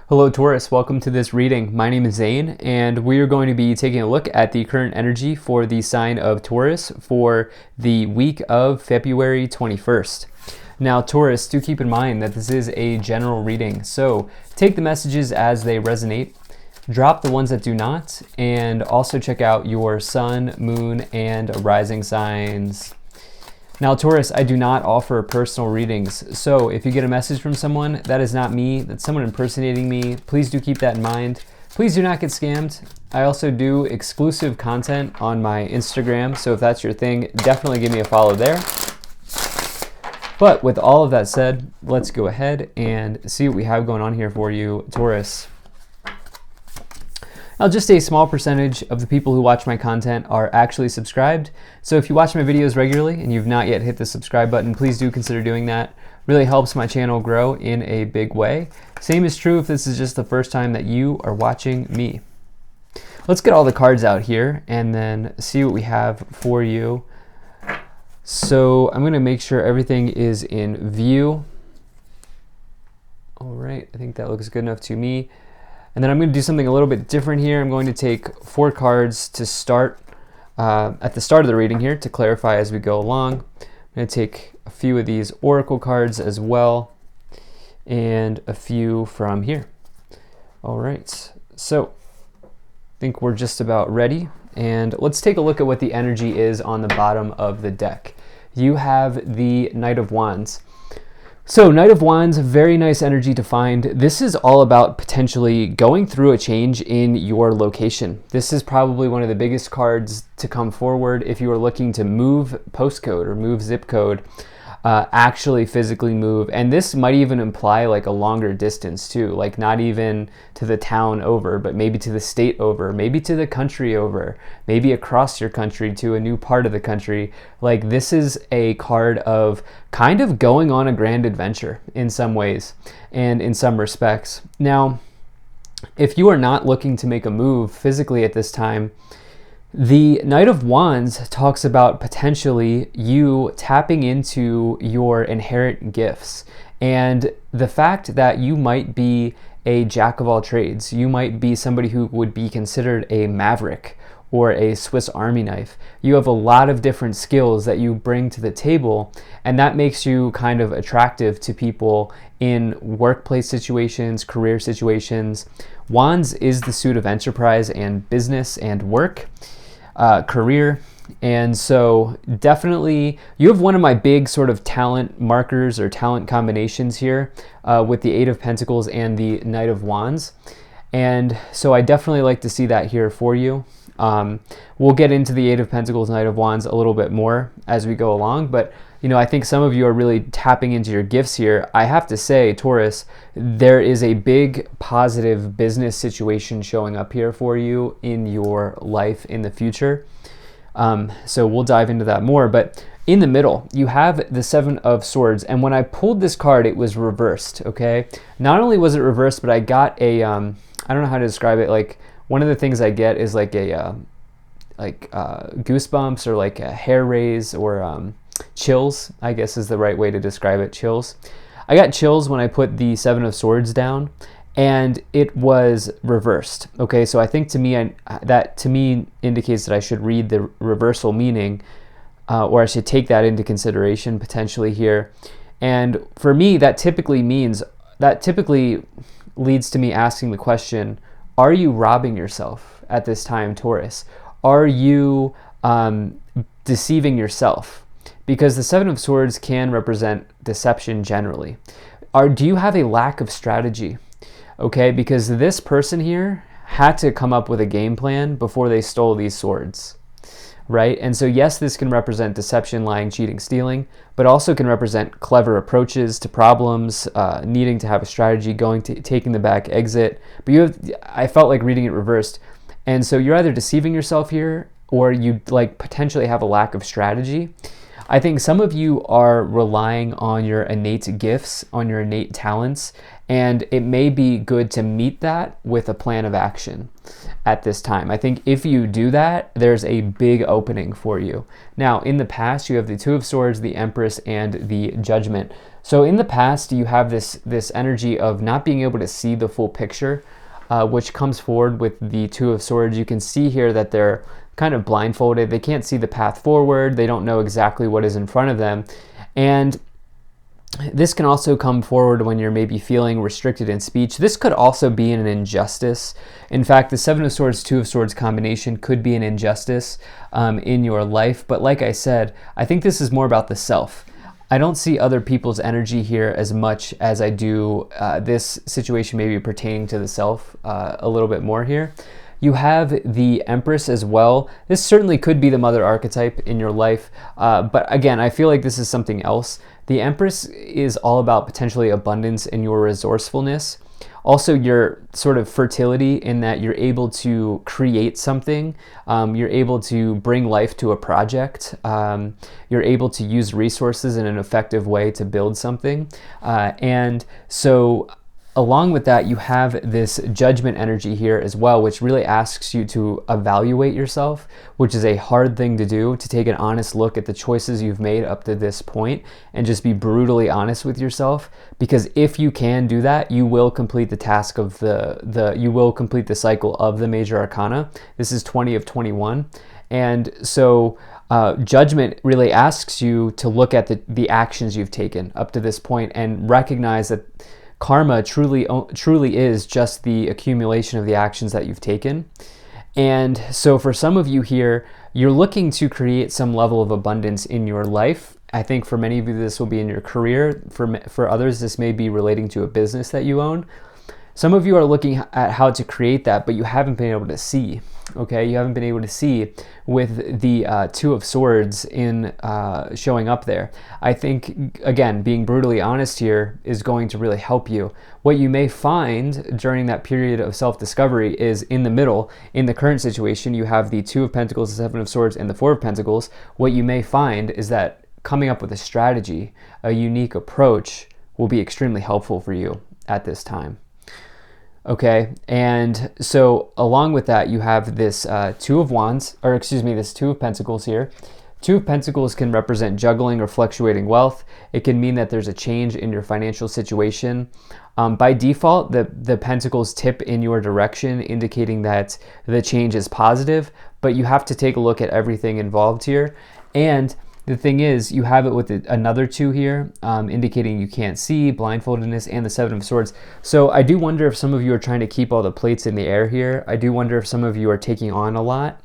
Hello Taurus, welcome to this reading. My name is Zane and we are going to be taking a look at the current energy for the sign of Taurus for the week of February 21st. Now Taurus, do keep in mind that this is a general reading, so take the messages as they resonate, drop the ones that do not, and also check out your sun, moon, and rising signs. Now Taurus, I do not offer personal readings, so if you get a message from someone, that is not me, that's someone impersonating me. Please do keep that in mind. Please do not get scammed. I also do exclusive content on my Instagram, so if that's your thing, definitely give me a follow there. But with all of that said, let's go ahead and see what we have going on here for you, Taurus. Now, just a small percentage of the people who watch my content are actually subscribed. So if you watch my videos regularly and you've not yet hit the subscribe button, please do consider doing that. Really helps my channel grow in a big way. Same is true if this is just the first time that you are watching me. Let's get all the cards out here and then see what we have for you. So I'm going to make sure everything is in view. All right, I think that looks good enough to me. And then I'm going to do something a little bit different here. I'm going to take 4 cards to start at the start of the reading here to clarify as we go along. I'm going to take a few of these oracle cards as well and a few from here. All right, so I think we're just about ready. And let's take a look at what the energy is on the bottom of the deck. You have the Knight of Wands. So Knight of Wands, very nice energy to find. This is all about potentially going through a change in your location. This is probably one of the biggest cards to come forward if you are looking to move postcode or move zip code, actually physically move. And this might even imply like a longer distance too, like not even to the town over, but maybe to the state over, maybe to the country over, maybe across your country to a new part of the country. Like this is a card of kind of going on a grand adventure in some ways and in some respects. Now, if you are not looking to make a move physically at this time, the Knight of Wands talks about potentially you tapping into your inherent gifts and the fact that you might be a jack of all trades. You might be somebody who would be considered a maverick or a Swiss Army knife. You have a lot of different skills that you bring to the table, and that makes you kind of attractive to people in workplace situations, career situations. Wands is the suit of enterprise and business and work. Career, and so definitely you have one of my big sort of talent markers or talent combinations here with the 8 of Pentacles and the Knight of Wands, and so I definitely like to see that here for you. We'll get into the 8 of Pentacles, Knight of Wands a little bit more as we go along, but you know, I think some of you are really tapping into your gifts here. I have to say, Taurus, there is a big positive business situation showing up here for you in your life in the future. So we'll dive into that more. But in the middle, you have the 7 of Swords. And when I pulled this card, it was reversed, okay? Not only was it reversed, but I got a, I don't know how to describe it. Like one of the things I get is like a, goosebumps or like a hair raise or, chills, I guess is the right way to describe it, chills. I got chills when I put the 7 of Swords down and it was reversed. Okay, so I think to me, that to me indicates that I should read the reversal meaning or I should take that into consideration potentially here. And for me, that typically leads to me asking the question, are you robbing yourself at this time, Taurus? Are you deceiving yourself? Because the 7 of Swords can represent deception generally. Do you have a lack of strategy? Okay, because this person here had to come up with a game plan before they stole these swords, right? And so yes, this can represent deception, lying, cheating, stealing, but also can represent clever approaches to problems, needing to have a strategy, taking the back exit. But I felt like reading it reversed. And so you're either deceiving yourself here or you like potentially have a lack of strategy. I think some of you are relying on your innate gifts, on your innate talents, and it may be good to meet that with a plan of action at this time. I think if you do that, there's a big opening for you. Now, in the past, you have the 2 of Swords, the Empress, and the Judgment. So in the past, you have this energy of not being able to see the full picture, which comes forward with the Two of Swords. You can see here that they're kind of blindfolded. They can't see the path forward. They don't know exactly what is in front of them. And this can also come forward when you're maybe feeling restricted in speech. This could also be an injustice. In fact, the Seven of Swords, Two of Swords combination could be an injustice in your life. But like I said, I think this is more about the self. I don't see other people's energy here as much as I do this situation maybe pertaining to the self a little bit more here. You have the Empress as well. This certainly could be the mother archetype in your life, but again, I feel like this is something else. The Empress is all about potentially abundance and your resourcefulness. Also, your sort of fertility in that you're able to create something, you're able to bring life to a project, you're able to use resources in an effective way to build something. And so along with that, you have this Judgment energy here as well, which really asks you to evaluate yourself, which is a hard thing to do, to take an honest look at the choices you've made up to this point and just be brutally honest with yourself. Because if you can do that, you will complete the task of you will complete the cycle of the major arcana. This is 20 of 21. And so Judgment really asks you to look at the actions you've taken up to this point and recognize that karma truly is just the accumulation of the actions that you've taken. And so for some of you here, you're looking to create some level of abundance in your life. I think for many of you, this will be in your career. For others, this may be relating to a business that you own. Some of you are looking at how to create that, but you haven't been able to see, okay? You haven't been able to see with the Two of Swords in showing up there. I think, again, being brutally honest here is going to really help you. What you may find during that period of self-discovery is in the middle. In the current situation, you have the Two of Pentacles, the Seven of Swords, and the Four of Pentacles. What you may find is that coming up with a strategy, a unique approach, will be extremely helpful for you at this time. Okay, and so along with that, you have this Two of Wands, or excuse me, this Two of Pentacles here. Two of Pentacles can represent juggling or fluctuating wealth. It can mean that there's a change in your financial situation. By default, the Pentacles tip in your direction, indicating that the change is positive, but you have to take a look at everything involved here. And the thing is, you have it with another two here, indicating you can't see, blindfoldedness, and the Seven of Swords. So I do wonder if some of you are trying to keep all the plates in the air here. I do wonder if some of you are taking on a lot.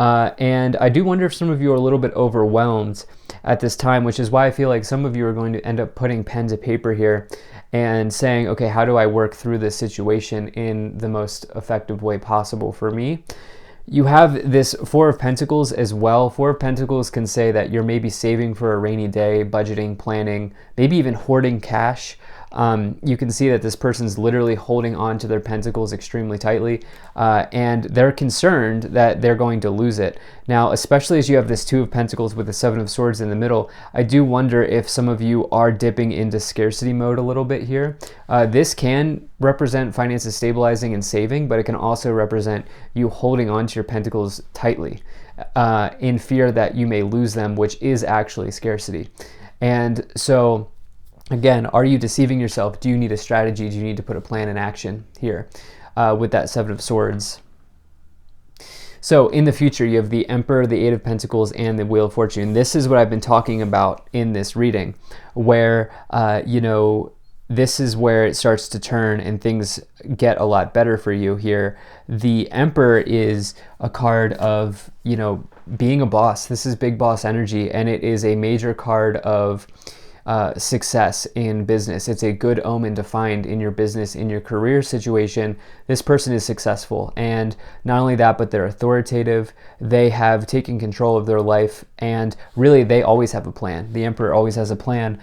And I do wonder if some of you are a little bit overwhelmed at this time, which is why I feel like some of you are going to end up putting pen to paper here and saying, okay, how do I work through this situation in the most effective way possible for me? You have this Four of Pentacles as well. Four of Pentacles can say that you're maybe saving for a rainy day, budgeting, planning, maybe even hoarding cash. You can see that this person's literally holding on to their pentacles extremely tightly, and they're concerned that they're going to lose it. Now, especially as you have this Two of Pentacles with the Seven of Swords in the middle, I do wonder if some of you are dipping into scarcity mode a little bit here. This can represent finances stabilizing and saving, but it can also represent you holding on to your pentacles tightly in fear that you may lose them, which is actually scarcity. And so again, are you deceiving yourself? Do you need a strategy? Do you need to put a plan in action here with that Seven of Swords? So in the future, you have the Emperor, the Eight of Pentacles, and the Wheel of Fortune. This is what I've been talking about in this reading, where, this is where it starts to turn and things get a lot better for you here. The Emperor is a card of, being a boss. This is big boss energy, and it is a major card of success in business. It's a good omen to find in your business, in your career situation. This person is successful, and not only that, but they're authoritative. They have taken control of their life, and really they always have a plan. The Emperor always has a plan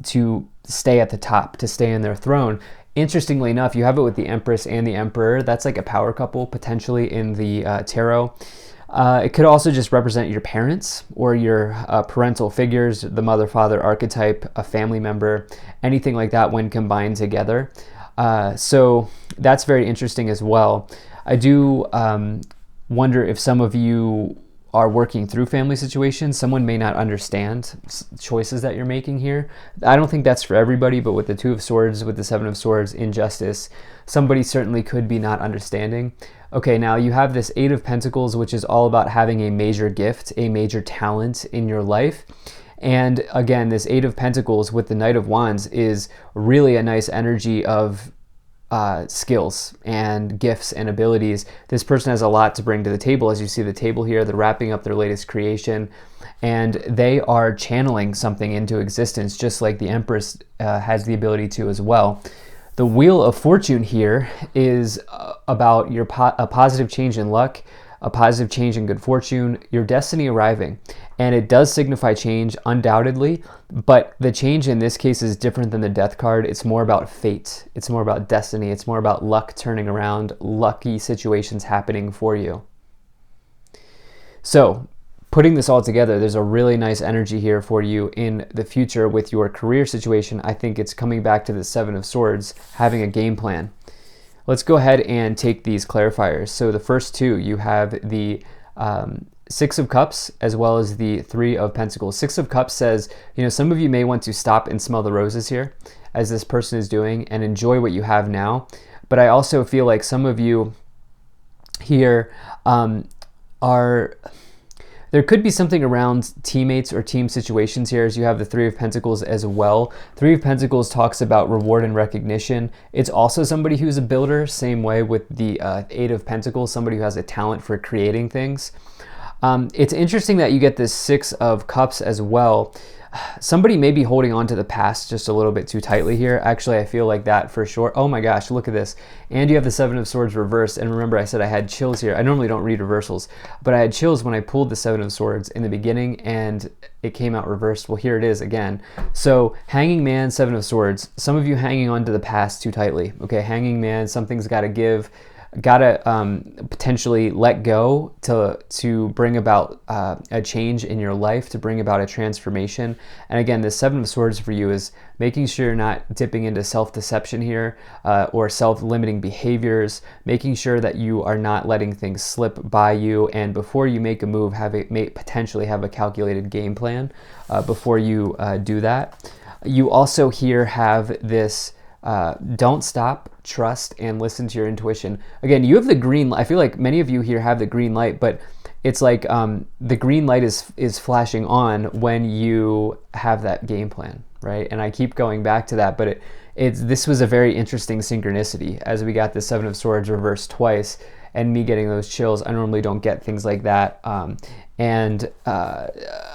to stay at the top, to stay in their throne. Interestingly enough, you have it with the Empress and the Emperor. That's like a power couple potentially in the tarot. It could also just represent your parents or your parental figures, the mother-father archetype, a family member, anything like that when combined together. So that's very interesting as well. I do wonder if some of you are working through family situations, someone may not understand choices that you're making here. I don't think that's for everybody, but with the Two of Swords, with the Seven of Swords, injustice, somebody certainly could be not understanding. Okay, now you have this Eight of Pentacles, which is all about having a major gift, a major talent in your life. And again, this Eight of Pentacles with the Knight of Wands is really a nice energy of skills and gifts and abilities. This person has a lot to bring to the table. As you see the table here, they're wrapping up their latest creation, and they are channeling something into existence, just like the Empress has the ability to as well. The Wheel of Fortune here is about a positive change in luck, a positive change in good fortune, your destiny arriving. And it does signify change, undoubtedly, but the change in this case is different than the Death card. It's more about fate. It's more about destiny. It's more about luck turning around, lucky situations happening for you. So, putting this all together, there's a really nice energy here for you in the future with your career situation. I think it's coming back to the Seven of Swords, having a game plan. Let's go ahead and take these clarifiers. So the first two, you have the Six of Cups as well as the Three of Pentacles. Six of Cups says, some of you may want to stop and smell the roses here, as this person is doing, and enjoy what you have now. But I also feel like some of you here there could be something around teammates or team situations here, as you have the Three of Pentacles as well. Three of Pentacles talks about reward and recognition. It's also somebody who's a builder, same way with the Eight of Pentacles, somebody who has a talent for creating things. It's interesting that you get this Six of Cups as well. Somebody may be holding on to the past just a little bit too tightly here. Actually, I feel like that for sure. Oh my gosh, look at this. And you have the Seven of Swords reversed. And remember, I said I had chills here. I normally don't read reversals, but I had chills when I pulled the Seven of Swords in the beginning and it came out reversed. Well, here it is again. So Hanging Man, Seven of Swords. Some of you hanging on to the past too tightly. Okay, Hanging Man, something's got to give. Gotta potentially let go to bring about a change in your life, to bring about a transformation. And again, the Seven of Swords for you is making sure you're not dipping into self-deception here or self-limiting behaviors, making sure that you are not letting things slip by you, and before you make a move, potentially have a calculated game plan before you do that. You also here have this don't stop, trust, and listen to your intuition. Again, you have the green light. I feel like many of you here have the green light, but it's like the green light is flashing on when you have that game plan, right? And I keep going back to that, but this was a very interesting synchronicity as we got the Seven of Swords reversed twice, and me getting those chills. I normally don't get things like that and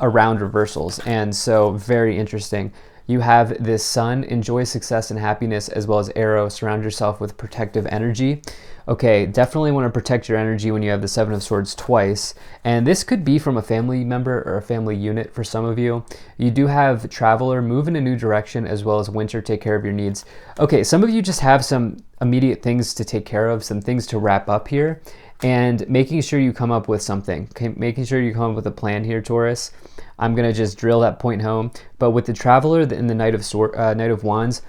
around reversals, and so very interesting. You have this Sun, enjoy success and happiness, as well as Arrow, surround yourself with protective energy. Okay, definitely want to protect your energy when you have the Seven of Swords twice. And this could be from a family member or a family unit for some of you. You do have Traveler, move in a new direction, as well as Winter, take care of your needs. Okay, some of you just have some immediate things to take care of, some things to wrap up here, and making sure you come up with something. Okay, making sure you come up with a plan here, Taurus. I'm going to just drill that point home. But with the Traveler and the Knight of Wands,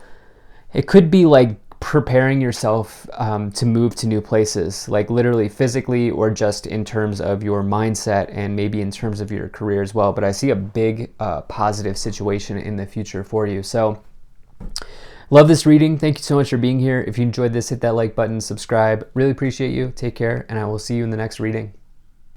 it could be like preparing yourself to move to new places, like literally physically or just in terms of your mindset and maybe in terms of your career as well. But I see a big positive situation in the future for you. So love this reading. Thank you so much for being here. If you enjoyed this, hit that like button, subscribe. Really appreciate you. Take care, and I will see you in the next reading.